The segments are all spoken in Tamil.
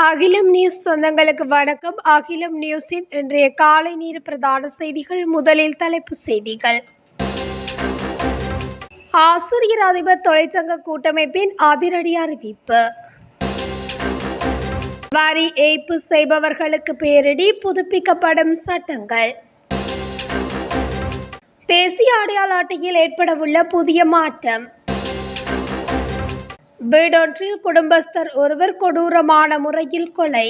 அகிலம் நியூஸ் சொந்தங்களுக்கு வணக்கம். அகிலம் நியூஸின் இன்றைய காலை நேர பிரதான செய்திகள். முதலில் தலைப்பு செய்திகள். ஆசிரியர் அதிபர் தொழிற்சங்க கூட்டமைப்பின் அதிரடி அறிவிப்பு. வரி ஏய்ப்பு செய்பவர்களுக்கு பேரிடி, புதுப்பிக்கப்படும் சட்டங்கள். தேசிய அடையாள அட்டையில் ஏற்படவுள்ள புதிய மாற்றம். வீடொன்றில் குடும்பஸ்தர் ஒருவர் கொடூரமான முறையில் கொலை.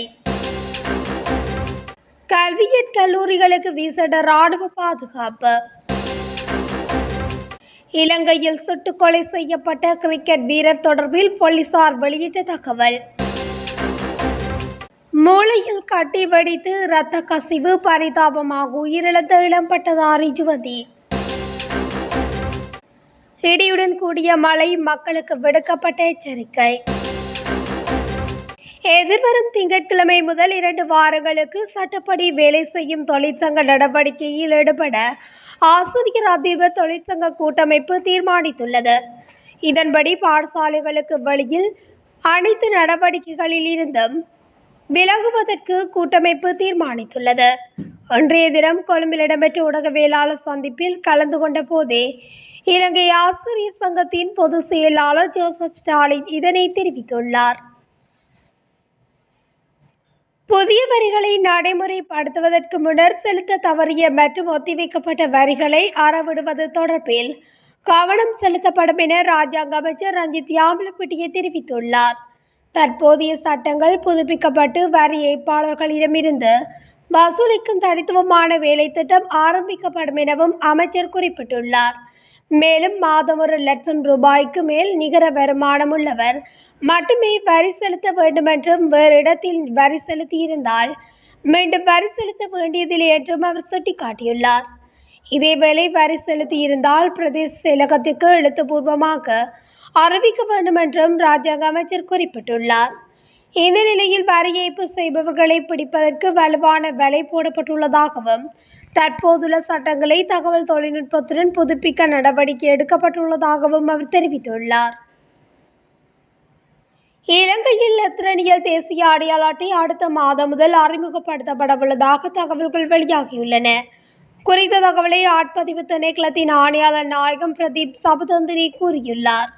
கல்வியற் கல்லூரிகளுக்கு விசேட ராணுவ பாதுகாப்பு. இலங்கையில் சுட்டுக் கொலை செய்யப்பட்ட கிரிக்கெட் வீரர் தொடர்பில் போலீசார் வெளியிட்ட தகவல். மூளையில் கட்டி வெடித்து இரத்த கசிவு, பரிதாபமாக உயிரிழந்த இளம்பட்டதாரி யுவதி. இடியுடன் கூடிய மழை, மக்களுக்கு விடுக்கப்பட்ட எச்சரிக்கை. எதிர்வரும் திங்கட்கிழமை முதல் 2 வாரங்களுக்கு சட்டப்படி வேலை செய்யும் தொழிற்சங்க நடவடிக்கையில் ஈடுபட ஆசிரியர் அதிபர் தொழிற்சங்க கூட்டமைப்பு தீர்மானித்துள்ளது. இதன்படி பாடசாலைகளுக்கு வெளியில் அனைத்து நடவடிக்கைகளில் இருந்தும் விலகுவதற்கு கூட்டமைப்பு தீர்மானித்துள்ளது. அன்றைய தினம் கொழும்பில் இடம்பெற்ற ஊடகவியலாளர் சந்திப்பில் கலந்து கொண்ட போதே இலங்கை ஆசிரியர் சங்கத்தின் பொதுச் செயலாளர் ஜோசப் ஸ்டாலின் இதனை தெரிவித்துள்ளார். புதிய வரிகளை நடைமுறைப்படுத்துவதற்கு முன்னர் செலுத்த தவறிய மற்றும் ஒத்திவைக்கப்பட்ட வரிகளை அறவிடுவது தொடர்பில் கவனம் செலுத்தப்படும் என ராஜாங்க அமைச்சர் ரஞ்சித் யாமலப்பிட்டிய தெரிவித்துள்ளார். தற்போதைய சட்டங்கள் புதுப்பிக்கப்பட்டு வரி ஏய்ப்பாளர்களிடமிருந்து வசூலிக்கும் தனித்துவமான வேலை திட்டம் ஆரம்பிக்கப்படும் எனவும் அமைச்சர் குறிப்பிட்டுள்ளார். மேலும் மாதம் 1 லட்சம் ரூபாய்க்கு மேல் நிகர வருமானம் உள்ளவர் மட்டுமே வரி செலுத்த வேண்டும் என்றும், வேறு இடத்தில் வரி செலுத்தியிருந்தால் மீண்டும் வரி செலுத்த வேண்டியதில்லை என்றும் அவர் சுட்டிக்காட்டியுள்ளார். இதேவேளை வரி செலுத்தியிருந்தால் பிரதேச செயலகத்துக்கு எழுத்துப்பூர்வமாக அறிவிக்க வேண்டும் என்றும் ராஜாங்க அமைச்சர் குறிப்பிட்டுள்ளார். இந்த நிலையில் வரி ஏய்ப்பு செய்பவர்களை பிடிப்பதற்கு வலுவான வலை போடப்பட்டுள்ளதாகவும், தற்போதுள்ள சட்டங்களை தகவல் தொழில்நுட்பத்துடன் புதுப்பிக்க நடவடிக்கை எடுக்கப்பட்டுள்ளதாகவும் அவர் தெரிவித்துள்ளார். இலங்கையில் இலத்திரனியல் தேசிய அடையாள அட்டை அடுத்த மாதம் முதல் அறிமுகப்படுத்தப்படவுள்ளதாக தகவல்கள் வெளியாகியுள்ளன. குறித்த தகவலை ஆட்பதிவு திணைக்களத்தின் ஆணையாளர் நாயகம் பிரதீப் சபுதந்திரி கூறியுள்ளார்.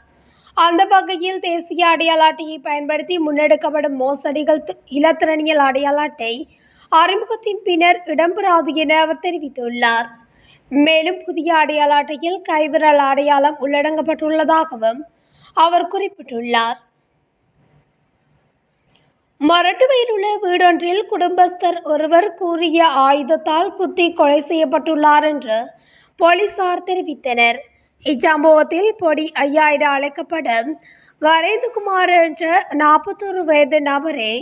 அந்த வகையில் தேசிய அடையாள அட்டையை பயன்படுத்தி முன்னெடுக்கப்படும் மோசடிகள் இலத்திரனியல் அடையாள அட்டை அறிமுகத்தின் பின்னர் இடம்பெறாது என அவர் தெரிவித்துள்ளார். மேலும் புதிய அடையாள அட்டையில் கைவிரல் அடையாளம் உள்ளடங்கப்பட்டுள்ளதாகவும் அவர் குறிப்பிட்டுள்ளார். மொரட்டுவையில் உள்ள வீடொன்றில் குடும்பஸ்தர் ஒருவர் கூறிய ஆயுதத்தால் குத்தி கொலை செய்யப்பட்டுள்ளார் என்று போலீசார் தெரிவித்தனர். இச்சம்பவத்தில் பொடி 5000 அழைக்கப்படும் கரேந்துகுமார் என்ற 41 வயது நபரே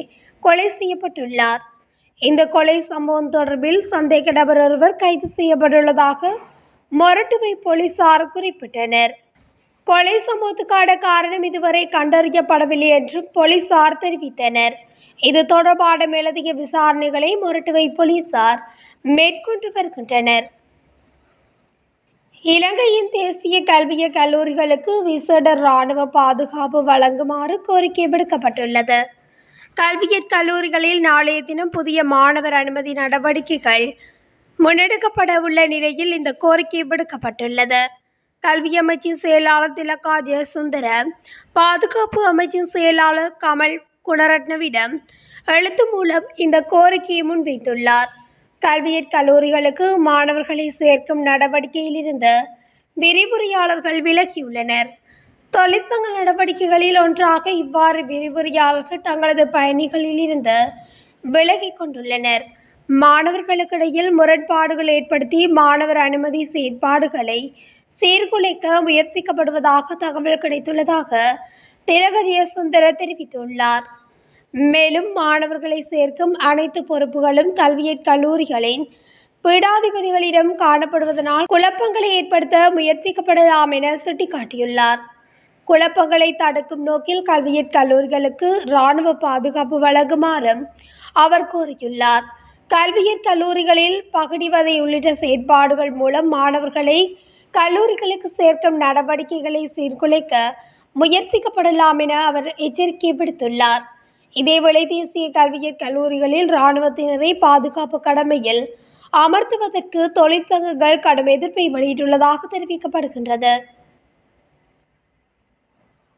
கொலை செய்யப்பட்டுள்ளார். இந்த கொலை சம்பவம் தொடர்பில் சந்தேக நபர் ஒருவர் கைது செய்யப்பட்டுள்ளதாக மொரட்டுவை போலீசார் குறிப்பிட்டனர். கொலை சம்பவத்துக்கான காரணம் இதுவரை கண்டறியப்படவில்லை என்றும் போலீசார் தெரிவித்தனர். இது தொடர்பான மேலதிக விசாரணைகளை மொரட்டுவை போலீசார் மேற்கொண்டு வருகின்றனர். இலங்கையின் தேசிய கல்வியற் கல்லூரிகளுக்கு விசேட ராணுவ பாதுகாப்பு வழங்குமாறு கோரிக்கை விடுக்கப்பட்டுள்ளது. கல்வியற் கல்லூரிகளில் நாளைய தினம் புதிய மாணவர் அனுமதி நடவடிக்கைகள் முன்னெடுக்கப்பட உள்ள நிலையில் இந்த கோரிக்கை விடுக்கப்பட்டுள்ளது. கல்வி அமைச்சின் செயலாளர் திலகா ஜெயசுந்தர பாதுகாப்பு அமைச்சின் செயலாளர் கமல் குணரட்னவிடம் எழுத்து மூலம் இந்த கோரிக்கையை முன்வைத்துள்ளார். கல்வியற் கல்லூரிகளுக்கு மாணவர்களை சேர்க்கும் நடவடிக்கையில் இருந்து விரிவுரையாளர்கள் விலகியுள்ளனர். தொழிற்சங்க நடவடிக்கைகளில் ஒன்றாக இவ்வாறு விரிவுரையாளர்கள் தங்களது பயணிகளில் இருந்து விலகிக் கொண்டுள்ளனர். மாணவர்களுக்கிடையில் முரண்பாடுகள் ஏற்படுத்தி மாணவர் அனுமதி செயற்பாடுகளை சீர்குலைக்க முயற்சிக்கப்படுவதாக தகவல் கிடைத்துள்ளதாக திலக ஜெயசுந்தர தெரிவித்துள்ளார். மேலும் மாணவர்களை சேர்க்கும் அனைத்து பொறுப்புகளும் கல்வியற் கல்லூரிகளின் பீடாதிபதிகளிடம் காணப்படுவதனால் குழப்பங்களை ஏற்படுத்த முயற்சிக்கப்படலாம் என சுட்டிக்காட்டியுள்ளார். குழப்பங்களை தடுக்கும் நோக்கில் கல்வியற் கல்லூரிகளுக்கு இராணுவ பாதுகாப்பு வழங்குமாறும் அவர் கோரியுள்ளார். கல்வியற் கல்லூரிகளில் பகுடிவதை உள்ளிட்ட செயற்பாடுகள் மூலம் மாணவர்களை கல்லூரிகளுக்கு சேர்க்கும் நடவடிக்கைகளை சீர்குலைக்க முயற்சிக்கப்படலாம் என அவர் எச்சரிக்கை விடுத்துள்ளார். இதேவேளை தேசிய கல்வியற் கல்லூரிகளில் இராணுவத்தினரை பாதுகாப்பு கடமையில் அமர்த்துவதற்கு தொழிற்சங்கங்கள் கடும் எதிர்ப்பை வெளியிட்டுள்ளதாக தெரிவிக்கப்படுகின்றது.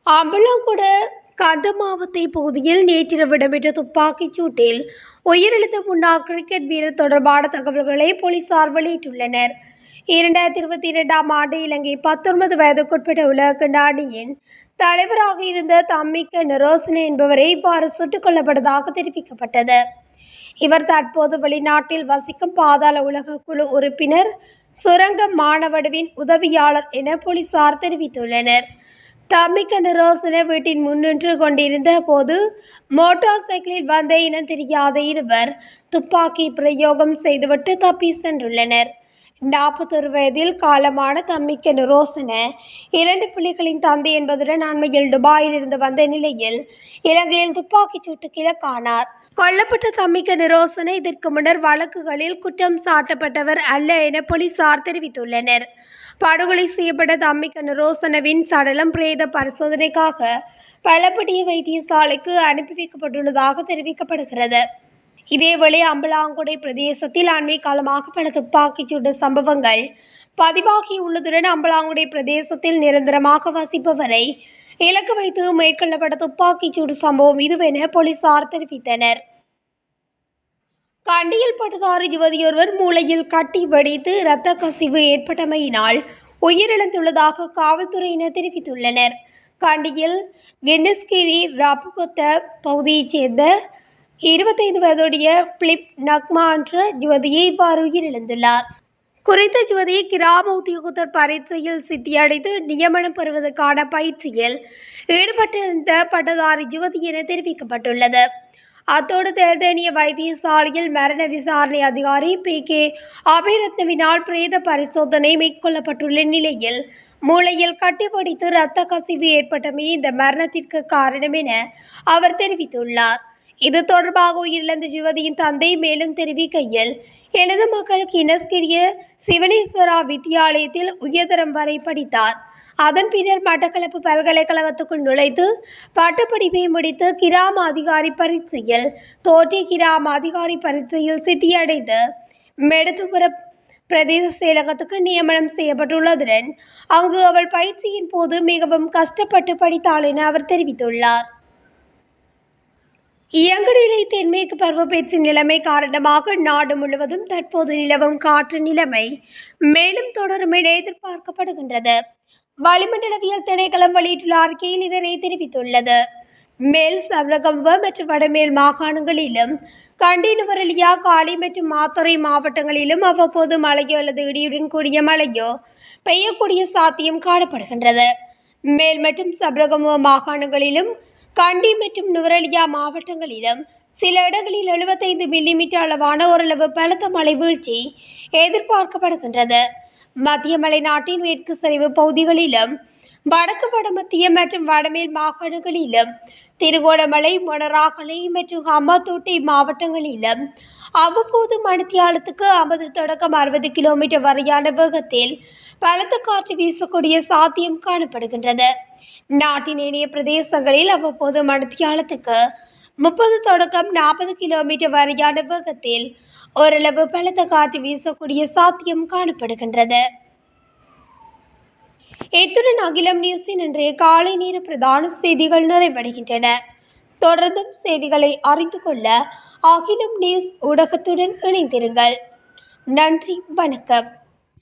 அம்பலாங்குட கந்தமாவத்தை பகுதியில் நேற்றிரவு இடம்பெற்ற துப்பாக்கிச் சூட்டில் உயிரிழந்த முன்னாள் கிரிக்கெட் வீரர் தொடர்பான தகவல்களை போலீசார் வெளியிட்டுள்ளனர். 2022ஆம் ஆண்டு இலங்கை 19 வயதுக்குட்பட்ட உலகக்கிண்ண அணியின் தலைவராக இருந்த தம்மிக்க நிரோசன என்பவரை இவ்வாறு சுட்டுக் கொல்லப்பட்டதாக தெரிவிக்கப்பட்டது. இவர் தற்போது வெளிநாட்டில் வசிக்கும் பாதாள உலக குழு உறுப்பினர் சுரங்க மாணவடுவின் உதவியாளர் என போலீசார் தெரிவித்துள்ளனர். தம்மிக்க நிரோசன வீட்டின் முன் நின்று கொண்டிருந்த போது மோட்டார் சைக்கிளில் வந்த இனம் தெரியாத இருவர் துப்பாக்கி பிரயோகம் செய்துவிட்டு தப்பி சென்றுள்ளனர். 41 வயதில் காலமான தம்மிக்க நிரோசன 2 பிள்ளைகளின் தந்தை என்பதுடன் அண்மையில் துபாயில் இருந்து வந்த நிலையில் இலங்கையில் துப்பாக்கிச் சூட்டுக்கு இலக்கானார். கொல்லப்பட்ட தம்மிக்க நிரோசன இதற்கு முன்னர் வழக்குகளில் குற்றம் சாட்டப்பட்டவர் அல்ல என போலீசார் தெரிவித்துள்ளனர். படுகொலை செய்யப்பட்ட தம்மிக்க நிரோசனவின் சடலம் பிரேத பரிசோதனைக்காக பலப்பட்டிய வைத்தியசாலைக்கு அனுப்பி வைக்கப்பட்டுள்ளதாக தெரிவிக்கப்படுகிறது. இதேவேளை அம்பலாங்குடை பிரதேசத்தில் அண்மை காலமாக பல துப்பாக்கிச் சூட்டு சம்பவங்கள் பதிவாகியுள்ளதுடன் அம்பலாங்குடை பிரதேசத்தில் நிரந்தரமாக வசிப்பவரை இலக்கு வைத்து மேற்கொள்ளப்பட்ட துப்பாக்கிச் சூடு சம்பவம் இதுவென போலீசார் தெரிவித்தனர். கண்டியில் பட்டதாரி யுவதியொருவர் மூளையில் கட்டி வெடித்து இரத்த கசிவு ஏற்பட்டமையினால் உயிரிழந்துள்ளதாக காவல்துறையினர் தெரிவித்துள்ளனர். கண்டியில் கின்னஸ்கிரி ராப்புகொத்த பகுதியைச் சேர்ந்த 25 வயதுடைய பிலிப் நக்மா என்ற யுவதியை இவ்வாறு உயிரிழந்துள்ளார். குறித்த யுவதி கிராம உத்தியோகத்தர் பரீட்சையில் சித்தியடைந்து நியமனம் பெறுவதற்கான பயிற்சியில் ஈடுபட்டிருந்த பட்டதாரி யுவதி என தெரிவிக்கப்பட்டுள்ளது. அத்தோடு தேர்தேனிய வைத்தியசாலையில் மரண விசாரணை அதிகாரி PK அபிரத்னவினால் பிரேத பரிசோதனை மேற்கொள்ளப்பட்டுள்ள நிலையில் மூளையில் கட்டிப்பிடித்து இரத்த கசிவு ஏற்பட்டமே இந்த மரணத்திற்கு காரணம் என அவர் தெரிவித்துள்ளார். இது தொடர்பாக உயிரிழந்த யுவதியின் தந்தை மேலும் தெரிவிக்கையில், எனது மகள் கின்னஸ்கிரிய சிவனேஸ்வரா வித்தியாலயத்தில் உயர்தரம் வரை படித்தார். அதன் பின்னர் மட்டக்களப்பு பல்கலைக்கழகத்துக்குள் நுழைத்து பட்டப்படிப்பை முடித்து கிராம அதிகாரி பரீட்சையில் தோற்றி கிராம அதிகாரி பரீட்சையில் சித்தியடைந்து மெடுத்துபுர பிரதேச செயலகத்துக்கு நியமனம் செய்யப்பட்டுள்ளதுடன் அங்கு அவள் பயிற்சியின் போது மிகவும் கஷ்டப்பட்டு படித்தாள் என அவர் தெரிவித்துள்ளார். இயங்குநிலை தென்மேற்கு பருவப்பேச்சு நிலைமை காரணமாக நாடு முழுவதும் தற்போது நிலவும் காற்று நிலைமை மேலும் தொடரும் என எதிர்பார்க்கப்படுகின்றது. வளிமண்டலவியல் திணைக்களம் வெளியிட்டுள்ள அறிக்கையில் இதனை தெரிவித்துள்ளது. மேல் சப்ரகமுவ மற்றும் வடமேல் மாகாணங்களிலும் கண்டி நுவரெலியா காலி மற்றும் மாத்தறை மாவட்டங்களிலும் அவ்வப்போது மழையோ அல்லது இடியுடன் கூடிய மழையோ பெய்யக்கூடிய சாத்தியம் காணப்படுகின்றது. மேல் மற்றும் சப்ரகமுவ மாகாணங்களிலும் கண்டி மற்றும் நுவரெலியா மாவட்டங்களிலும் சில இடங்களில் 75 மில்லிமீட்டர் அளவான ஓரளவு பலத்த மழை வீழ்ச்சி எதிர்பார்க்கப்படுகின்றது. மத்திய மலைநாட்டின் மேற்கு சரிவு பகுதிகளிலும் வடக்கு வடமத்திய மற்றும் வடமேல் மாகாணங்களிலும் திருகோணமலை மொனராகலை மற்றும் ஹம்பாந்தோட்டை மாவட்டங்களிலும் அவ்வப்போது மணித்தியாலத்துக்கு 50 தொடக்கம் 60 கிலோமீட்டர் வரையான வேகத்தில் பலத்த காற்று வீசக்கூடிய சாத்தியம் காணப்படுகின்றது. நாட்டின் ஏனைய பிரதேசங்களில் அவ்வப்போது மணித்தியாலத்துக்கு 30 தொடக்கம் 40 கிலோமீட்டர் வரையான வேகத்தில் ஓரளவு பலத்த காற்று வீசக்கூடிய சாத்தியம் காணப்படுகின்றது. இத்துடன் அகிலம் நியூஸின் இன்றைய காலை நேர பிரதான செய்திகள் நிறைவடைகின்றன. தொடர்ந்தும் செய்திகளை அறிந்து கொள்ள அகிலம் நியூஸ் ஊடகத்துடன் இணைந்திருங்கள். நன்றி, வணக்கம்.